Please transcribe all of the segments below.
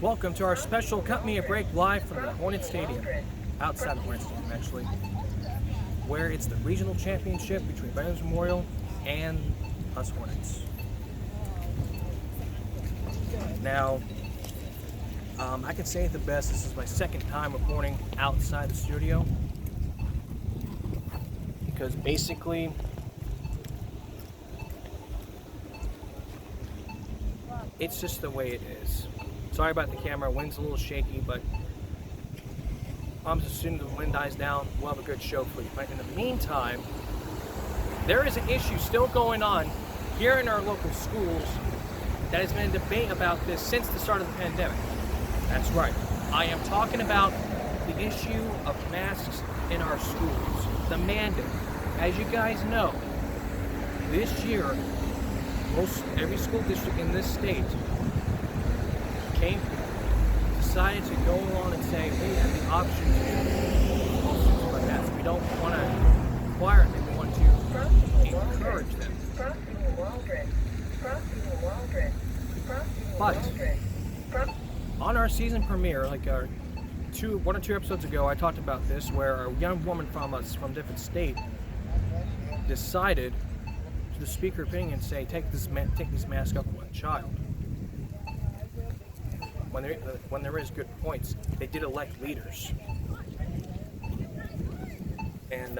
Welcome to our special Cut Me a Break live from the Hornet Stadium, outside the Hornet Stadium actually, where it's the regional championship between Veterans Memorial and us Hornets. Now, I can say it the best, this is my second time reporting outside the studio, because basically it's just the way it is. Sorry about the camera, wind's a little shaky, but as soon as the wind dies down, we'll have a good show for you. But in the meantime, there is an issue still going on here in our local schools that has been a debate about this since the start of the pandemic. That's right. I am talking about the issue of masks in our schools, the mandate. As you guys know, this year, every school district in this state decided to go on and say we have the option to do like that. So we don't want to require them, we want to encourage them. But on our season premiere, like one or two episodes ago, I talked about this, where a young woman from different state decided to speak her opinion and say, take this mask up on a child. When there is good points, they did elect leaders, and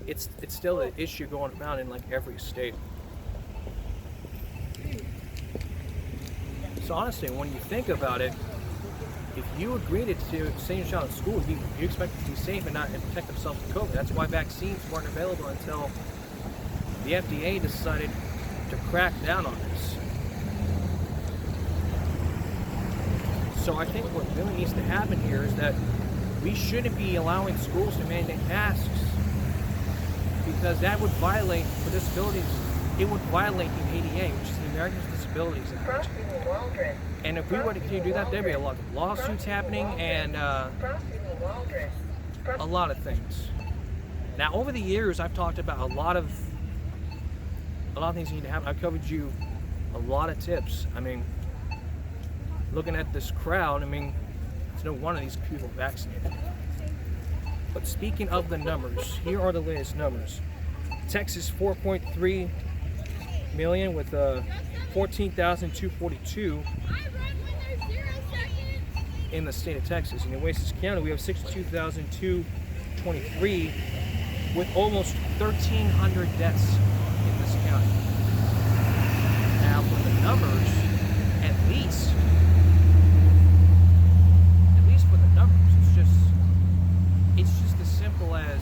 it's still an issue going around in like every state. So honestly, when you think about it, if you agreed to send your child to school, you expect them to be safe and protect themselves from COVID. That's why vaccines weren't available until the FDA decided to crack down on this. So I think what really needs to happen here is that we shouldn't be allowing schools to mandate masks, because that would violate, for disabilities, it would violate the ADA, which is the Americans with Disabilities Act. And if we were to continue to do that, there'd be a lot of lawsuits happening and a lot of things. Now, over the years, I've talked about a lot of things that need to happen. I've covered you a lot of tips. I mean, looking at this crowd, I mean, there's no one of these people vaccinated. But speaking of the numbers, here are the latest numbers. Texas, 4.3 million with 14,242 in the state of Texas. In Oasis County, we have 62,223 with almost 1,300 deaths in this county. Now, for the numbers, at least for the numbers, it's just as simple as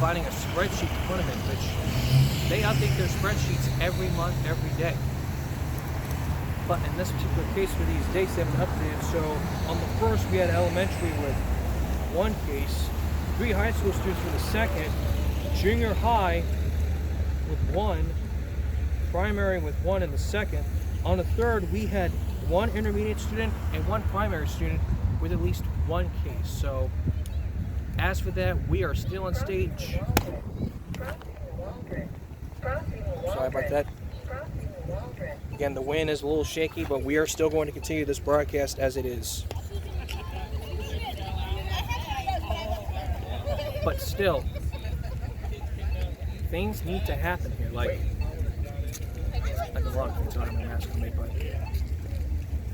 finding a spreadsheet in front of it, which they update their spreadsheets every month, every day. But in this particular case, for these dates, they haven't updated. So on the first, we had elementary with one case, 3 high school students with a second, junior high with 1, primary with 1 in the second. On the third, we had 1 intermediate student and 1 primary student with at least 1 case. So as for that, we are still on stage. Sorry about that. Again, the wind is a little shaky, but we are still going to continue this broadcast as it is. But still, things need to happen here. Like a lot of things, I don't have my mask on me, but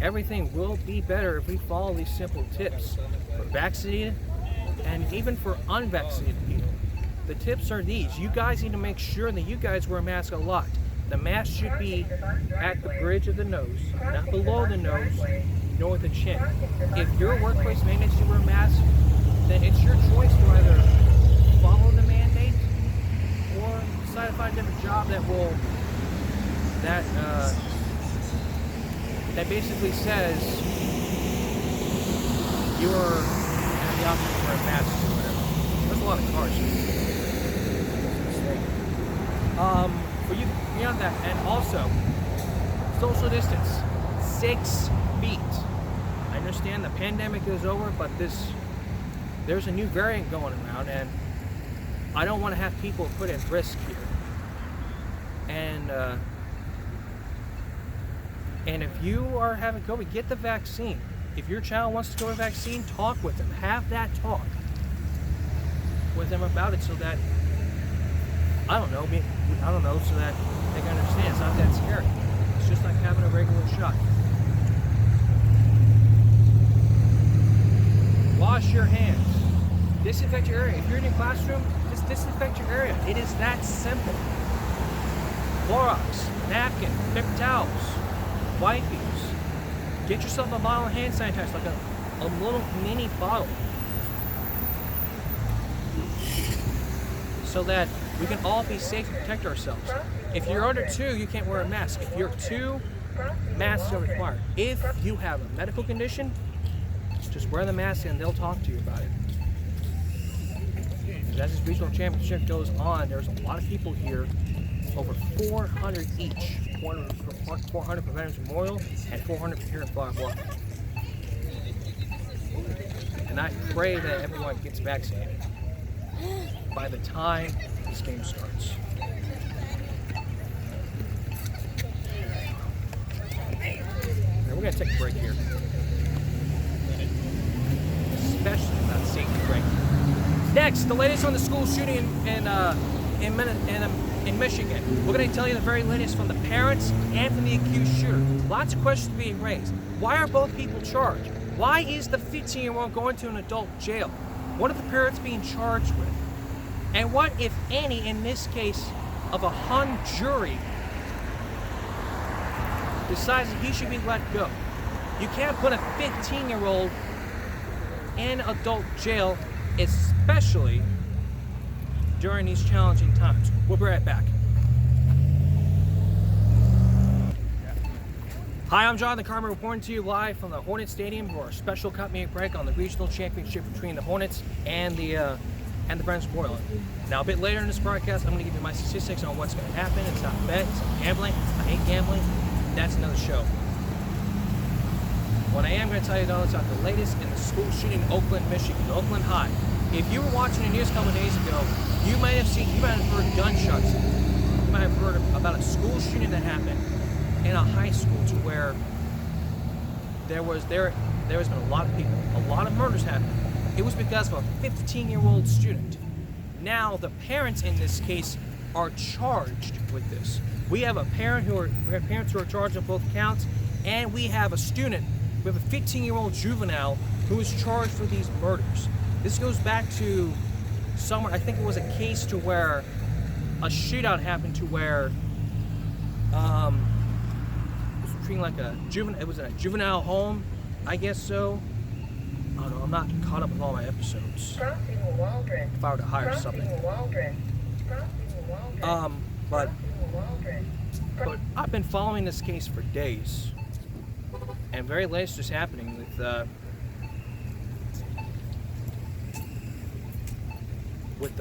everything will be better if we follow these simple tips for vaccinated and even for unvaccinated people. The tips are these. You guys need to make sure that you guys wear a mask a lot. The mask should be at the bridge of the nose, not below the nose, nor the chin. If your workplace mandates you wear a mask, then it's your choice to either follow the mandate or decide to find a different job that basically says you're have the option to wear a mask or whatever. There's a lot of cars here. For you beyond that, and also social distance, 6 feet. I understand the pandemic is over, but there's a new variant going around, and I don't want to have people put at risk here. And if you are having COVID, get the vaccine. If your child wants to go to the vaccine, talk with them. Have that talk with them about it so that, so that they can understand it's not that scary. It's just like having a regular shot. Wash your hands. Disinfect your area. If you're in your classroom, just disinfect your area. It is that simple. Clorox, napkin, paper towels, wipes. Get yourself a bottle of hand sanitizer, like a little mini bottle, so that we can all be safe and protect ourselves. If you're under 2, you can't wear a mask. If you're 2, masks are required. If you have a medical condition, just wear the mask and they'll talk to you about it. As this regional championship goes on, there's a lot of people here, over 400 each. 400 for Veterans Memorial and 400 for here in Flower Bluff. And I pray that everyone gets vaccinated by the time this game starts. Now we're going to take a break here. Especially about safety break. Next, the latest on the school shooting in Michigan. We're going to tell you the very latest from the parents and from the accused shooter. Lots of questions being raised. Why are both people charged? Why is the 15-year-old going to an adult jail? What are the parents being charged with? And what, if any, in this case, of a hung jury decides that he should be let go? You can't put a 15-year-old in adult jail, especially during these challenging times. We'll be right back. Hi, I'm Jonathan Carmen reporting to you live from the Hornets Stadium for our special cut meet break on the regional championship between the Hornets and the Veterans Memorial. Now, a bit later in this broadcast, I'm going to give you my statistics on what's going to happen. It's not a bet, it's not gambling. I hate gambling. That's another show. What I am going to tell you though is about the latest in the school shooting in Oakland, Michigan, Oakland High. If you were watching the news a couple of days ago, you might have heard gunshots. You might have heard about a school shooting that happened in a high school to where there has been a lot of people, a lot of murders happening. It was because of a 15-year-old student. Now the parents in this case are charged with this. We have parents who are charged on both counts, and we have a student. We have a 15-year-old juvenile who is charged for these murders. This goes back to somewhere, I think it was a case to where a shootout happened to where it was treating like a juvenile, it was in a juvenile home, I guess so. I don't know, I'm not caught up with all my episodes. If I were to hire something. But I've been following this case for days. And very latest is happening with the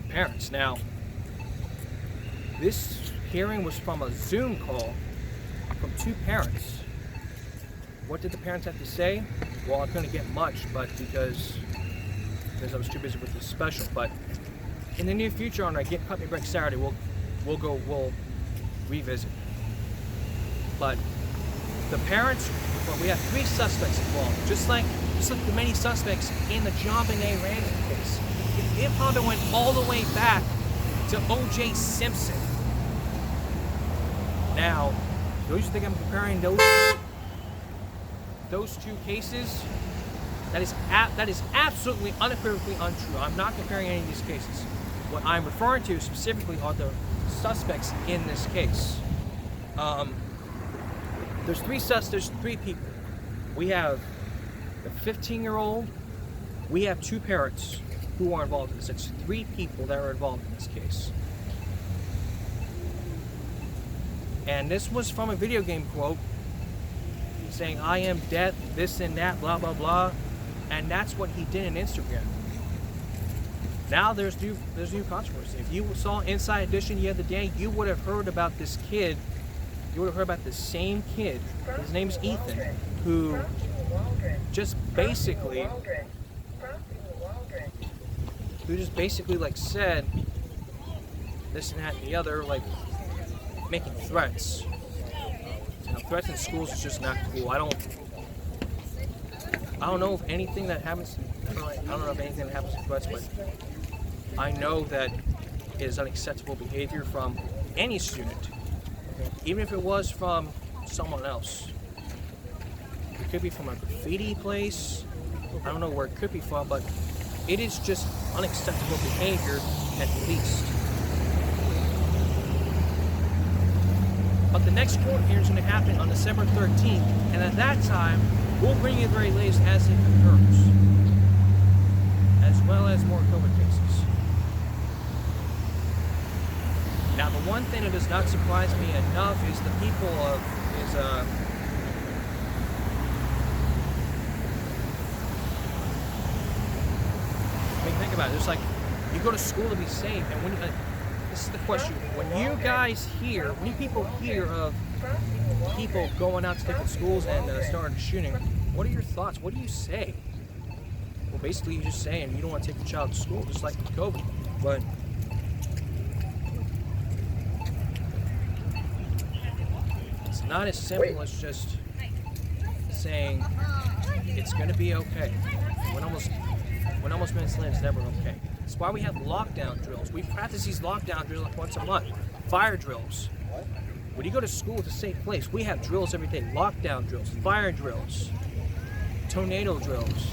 parents. Now, this hearing was from a Zoom call from 2 parents. What did the parents have to say? Well, I couldn't get much, but because I was too busy with this special. But in the near future, on our Get Cut Me Break Saturday, we'll revisit. But the parents, well, we have 3 suspects involved, just like the many suspects in the JonBenet Ramsey case. It probably went all the way back to O.J. Simpson. Now, those who think I'm comparing those 2 cases, that is absolutely unequivocally untrue. I'm not comparing any of these cases. What I'm referring to specifically are the suspects in this case. There's 3 people. We have the 15-year-old. We have 2 parents who are involved in this. It's 3 people that are involved in this case. And this was from a video game quote saying, "I am death, this and that, blah, blah, blah." And that's what he did on Instagram. Now there's new controversy. If you saw Inside Edition the other day, you would have heard about this kid. You would have heard about the same kid. His name is Ethan, who just basically like said this and that and the other, like making threats. Threats in schools is just not cool. I don't know if anything that happens. I don't know if anything that happens to threats, but I know that it is unacceptable behavior from any student, even if it was from someone else. It could be from a graffiti place. I don't know where it could be from, but it is just unacceptable behavior at least. But the next court hearing is going to happen on December 13th, and at that time, we'll bring you the very latest as it occurs, as well as more COVID cases. Now, the one thing that does not surprise me enough is the people think about it. It's like you go to school to be safe, and when this is the question: when you people hear of people going out to different schools and starting shooting, what are your thoughts? What do you say? Well, basically, you're just saying you don't want to take your child to school, just like with COVID. But it's not as simple as just saying it's going to be okay. When almost minutes in, it's never okay. That's why we have lockdown drills. We practice these lockdown drills like once a month. Fire drills. When you go to school, it's a safe place. We have drills every day. Lockdown drills, fire drills, tornado drills.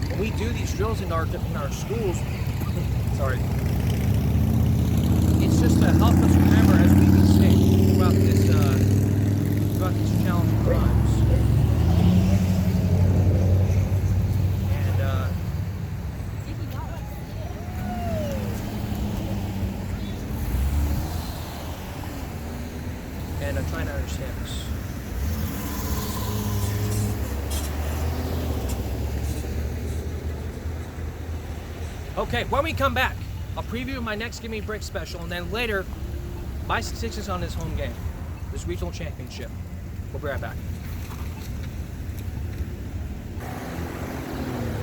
When we do these drills in our schools, sorry, it's just to help us remember as we be safe throughout these challenging times. And I'm trying to understand this. Okay, when we come back, I'll preview my next Give Me a Break special, and then later, my statistics on this home game, this regional championship. We'll be right back.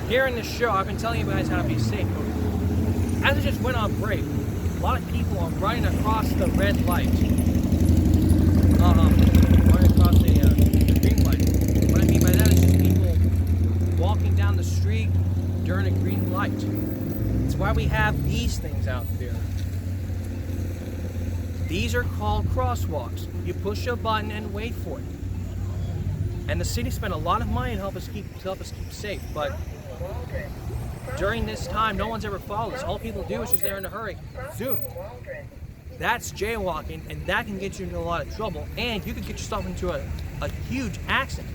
Here in this show, I've been telling you guys how to be safe. As I just went on break, a lot of people are running across the red light. Running across the green light. What I mean by that is just people walking down the street during a green light. It's why we have these things out there. These are called crosswalks. You push a button and wait for it. And the city spent a lot of money to help us keep safe, but during this time, no one's ever followed us. All people do is just they're in a hurry. Zoom. That's jaywalking, and that can get you into a lot of trouble, and you could get yourself into a huge accident.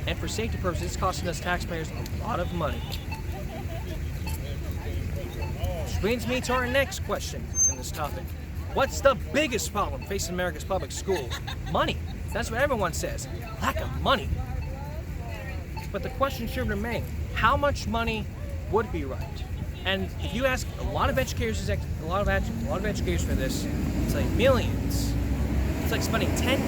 And for safety purposes, it's costing us taxpayers a lot of money. Which brings me to our next question in this topic. What's the biggest problem facing America's public schools? Money. That's what everyone says. Lack of money. But the question should remain, how much money would be right? And if you ask a lot of educators for this, it's like millions. It's like spending spending $10,000,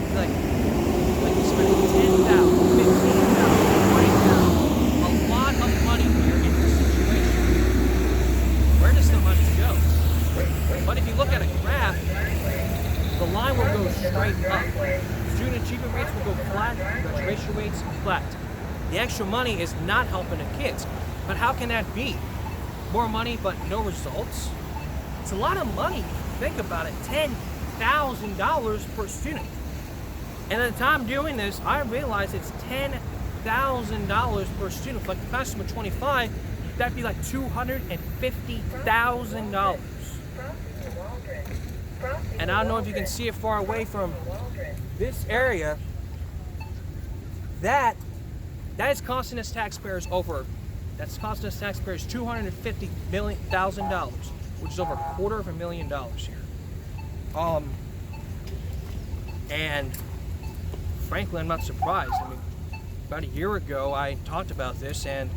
$15,000, $20,000, a lot of money here in this situation. Where does the money go? But if you look at a graph, the line will go straight up. Student achievement rates will go flat, graduation rates flat. The extra money is not helping the kids. But how can that be? More money, but no results? It's a lot of money. Think about it. $10,000 per student. And at the time doing this, I realized it's $10,000 per student. If like the class was 25, that'd be like $250,000. And I don't know if you can see it far away from this area. That is costing us taxpayers That's costing us taxpayers $250,000, which is over $250,000 here. And frankly, I'm not surprised. I mean, about a year ago, I talked about this and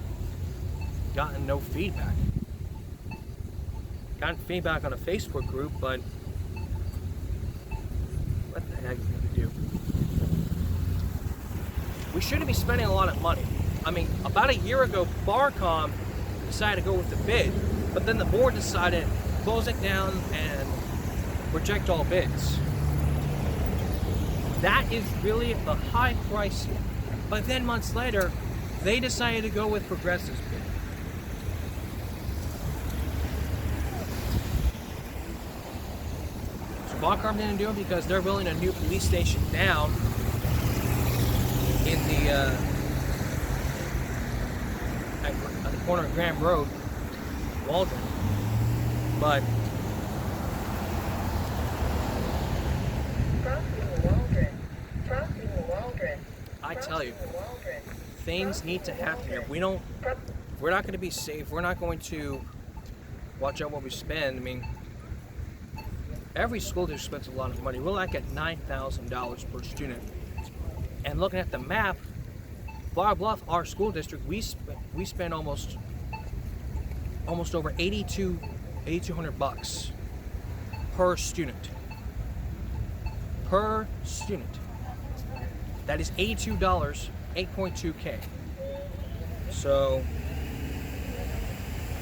gotten no feedback. Gotten feedback on a Facebook group, but what the heck are you gonna do? We shouldn't be spending a lot of money. I mean, about a year ago, Barcom decided to go with the bid, But then the board decided to close it down and reject all bids. That is really a high price. But then months later, they decided to go with Progressive's bid. So Bondcom didn't do it because they're building a new police station down in the at the corner of Graham Road, Waldron. But I tell you, things need to happen here. If we're not going to be safe. We're not going to watch out what we spend. I mean, every school district spends a lot of money. We're like at $9,000 per student. And looking at the map, Flower Bluff, our school district, we spend almost over $8,200 per student. Per student. That is $82, 8.2K. So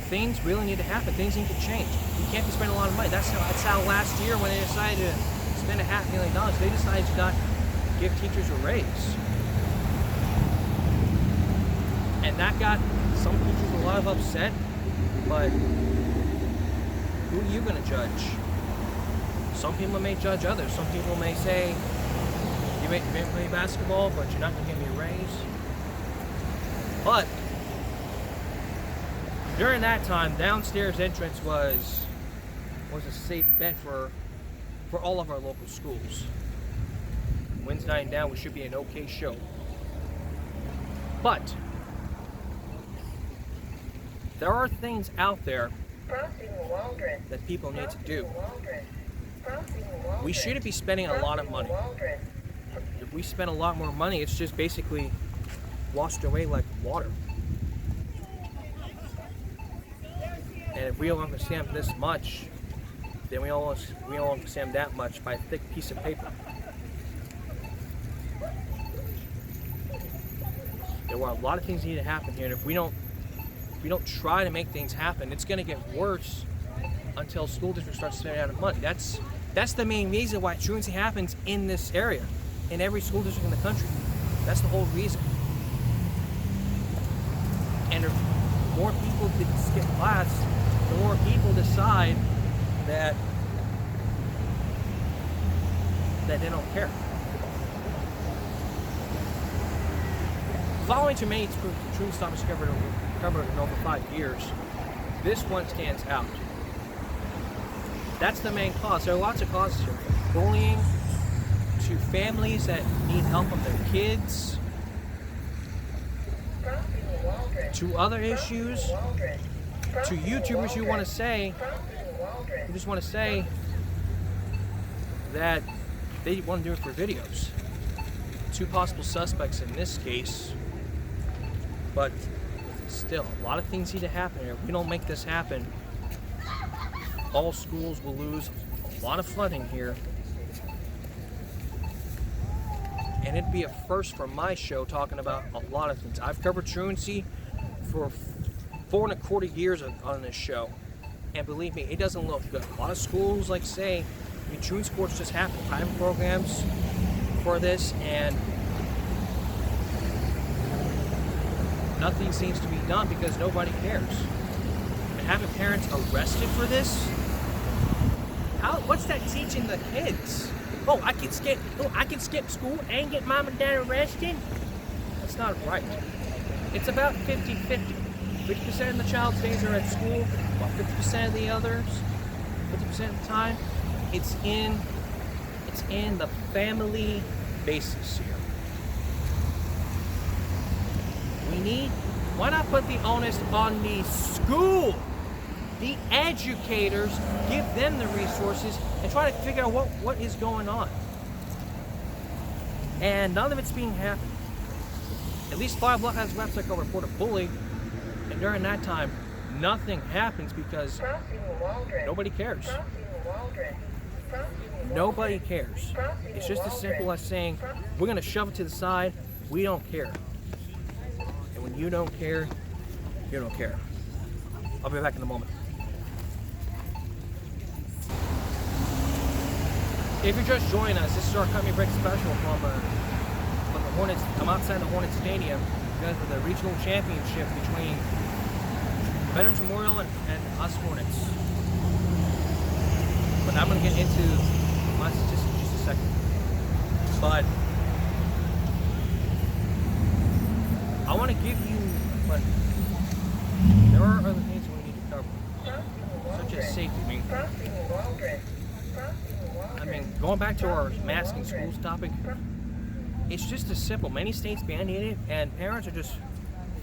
things really need to happen. Things need to change. We can't be spending a lot of money. That's how last year when they decided to spend $500,000, they decided to not give teachers a raise. And that got some teachers a lot of upset, but who are you going to judge? Some people may judge others. Some people may say, you may play basketball, but you're not going to give me a raise. But during that time, downstairs entrance was a safe bet for all of our local schools. Wednesday night down, we should be an okay show. But there are things out there that people need to do. We shouldn't be spending a lot of money. If we spend a lot more money, it's just basically washed away like water. And if we don't understand this much, then we don't understand that much by a thick piece of paper. There are a lot of things that need to happen here, and if we don't try to make things happen, it's going to get worse until school districts start spending out of money. That's the main reason why truancy happens in this area, in every school district in the country. That's the whole reason. And if more people skip class, the more people decide that they don't care. Following too many truth topics covered in over 5 years, this one stands out. That's the main cause. There are lots of causes here. From bullying to families that need help with their kids, to other issues, to YouTubers who just want to say that they want to do it for videos. 2 possible suspects in this case, but still, a lot of things need to happen here. If we don't make this happen, all schools will lose a lot of funding here. And it'd be a first for my show talking about a lot of things. I've covered truancy for 4.25 years on this show. And believe me, it doesn't look good. A lot of schools say, truancy courts just happen. Private programs for this, and nothing seems to be done because nobody cares. And having parents arrested for this, what's that teaching the kids? I can skip school and get mom and dad arrested? That's not right. It's about 50-50. 50% of the child's days are at school, while 50% of the others, 50% of the time, it's in the family basis here. Why not put the onus on the school, the educators, give them the resources, and try to figure out what is going on. And none of it's being happened. At least Flower Bluff has a website called Report a Bully, and during that time, nothing happens because nobody cares. Nobody cares. It's just as simple as saying, we're going to shove it to the side, we don't care. And when you don't care, you don't care. I'll be back in a moment. If you're just joining us, this is our Company Break special from the Hornets. I'm outside the Hornets Stadium because of the regional championship between Veterans Memorial and us Hornets. But I'm going to get into my statistics in just a second. But I want to give you, but there are other things we need to cover, such as safety. I mean, going back to our mask in schools topic, it's just as simple. Many states mandated it, and parents are just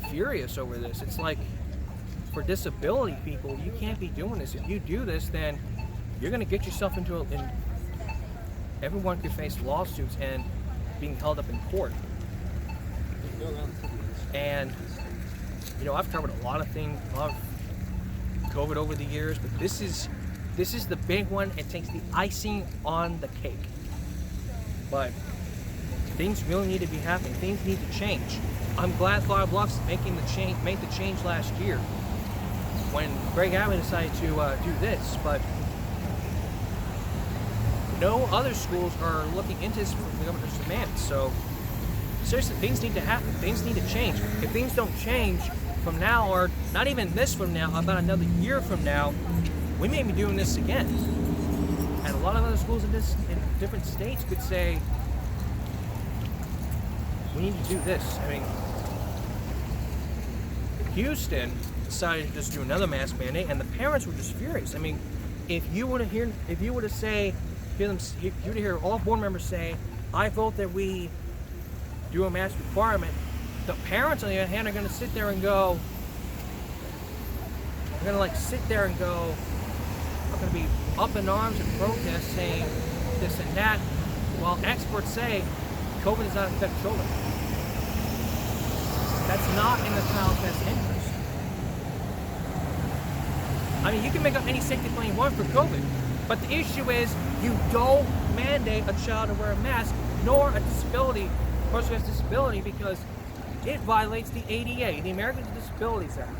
furious over this. It's like, for disability people, you can't be doing this. If you do this, then you're going to get yourself into everyone could face lawsuits and being held up in court. And you know, I've covered a lot of things, a lot of COVID over the years, but this is the big one. It takes the icing on the cake. But things really need to be happening. Things need to change. I'm glad Flower Bluffs made the change last year when Greg Abbott decided to do this, but no other schools are looking into this from the governor's demands. So seriously, things need to happen. Things need to change. If things don't change from now, or not even this from now, about another year from now, we may be doing this again. And a lot of other schools in different states could say, we need to do this. I mean, Houston decided to just do another mask mandate, and the parents were just furious. I mean, if you were to hear all board members say, I vote that we do a mask requirement, the parents on the other hand are going to sit there and go, are going to be up in arms and protest saying this and that, while experts say COVID does not affect children. That's not in the child's best interest. I mean, you can make up any safety plan you want for COVID, but the issue is you don't mandate a child to wear a mask, nor a person who has disability, because it violates the ADA, the Americans with Disabilities Act.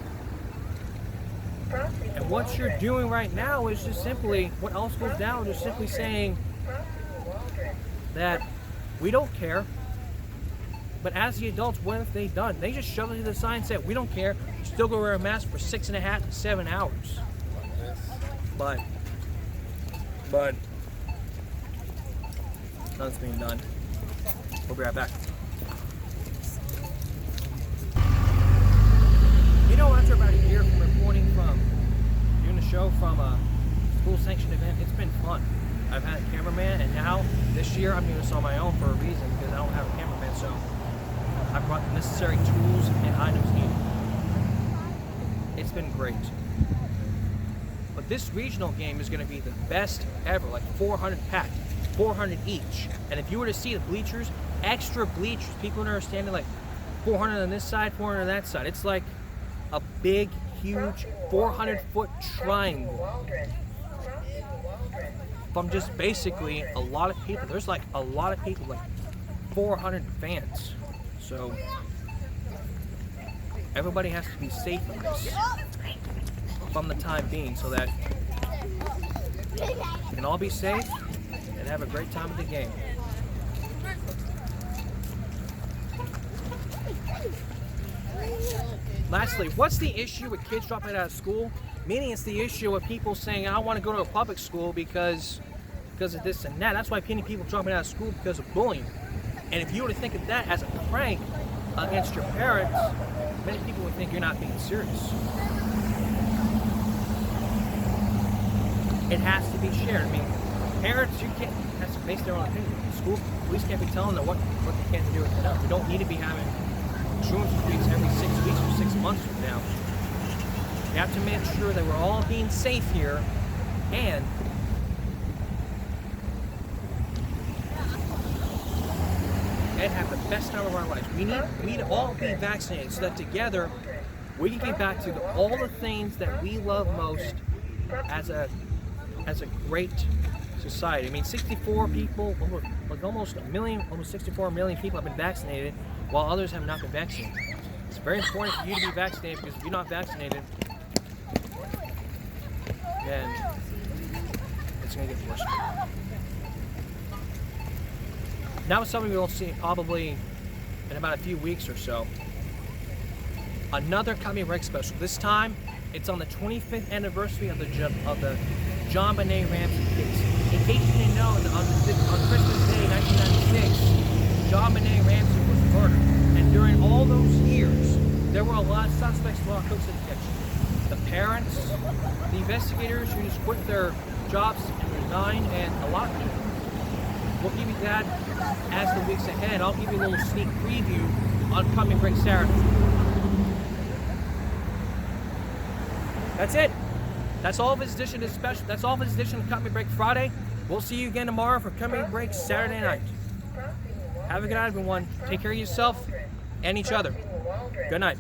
And what you're doing right now is just simply, what all schools now are just simply saying that we don't care. But as the adults, what have they done? They just shoved it to the side and said, we don't care, still go wear a mask for 6.5 to 7 hours. But nothing's being done. We'll be right back. You know, after about a year from doing the show from a school-sanctioned event, it's been fun. I've had a cameraman, and now, this year, I'm doing this on my own for a reason, because I don't have a cameraman, so I brought the necessary tools and items needed. It's been great. But this regional game is going to be the best ever, like 400 packed, 400 each. And if you were to see the bleachers, extra bleachers, people that are standing like 400 on this side, 400 on that side. It's like a big, huge 400-foot triangle from just basically a lot of people. There's like a lot of people, like 400 fans. So everybody has to be safe in this from the time being, so that we can all be safe and have a great time at the game. Lastly, what's the issue with kids dropping out of school? Meaning it's the issue of people saying, I want to go to a public school because of this and that. That's why many people dropping out of school, because of bullying. And if you were to think of that as a prank against your parents, many people would think you're not being serious. It has to be shared. I mean, parents, you can't, has to base their own opinion. School, police can't be telling them what they can do or not. We don't need to be having truancy streets every 6 weeks or 6 months from now. We have to make sure that we're all being safe here, and have the best time of our lives. We need to all be vaccinated so that together we can get back to all the things that we love most as a great society. I mean, 64 people, almost 64 million people have been vaccinated, while others have not been vaccinated. It's very important for you to be vaccinated, because if you're not vaccinated, then it's going to get worse. Now it's something we'll see probably in about a few weeks or so. Another Cut Me Break special. This time, it's on the 25th anniversary of the John Benet Ramsey case. In case you didn't know, on Christmas Day 1996, John Benet Ramsey was murdered. And during all those years, there were a lot of suspects, a lot of cooks in the kitchen. The parents, the investigators who just quit their jobs and resigned, and a lot more. We'll give you that as the weeks ahead. I'll give you a little sneak preview on Cut Me Break Saturday. That's it. That's all of this edition of special. That's all of this edition of Cut Me Break Friday. We'll see you again tomorrow for Cut Me Break Saturday night. Have a good night, everyone. Take care of yourself and each other. Good night.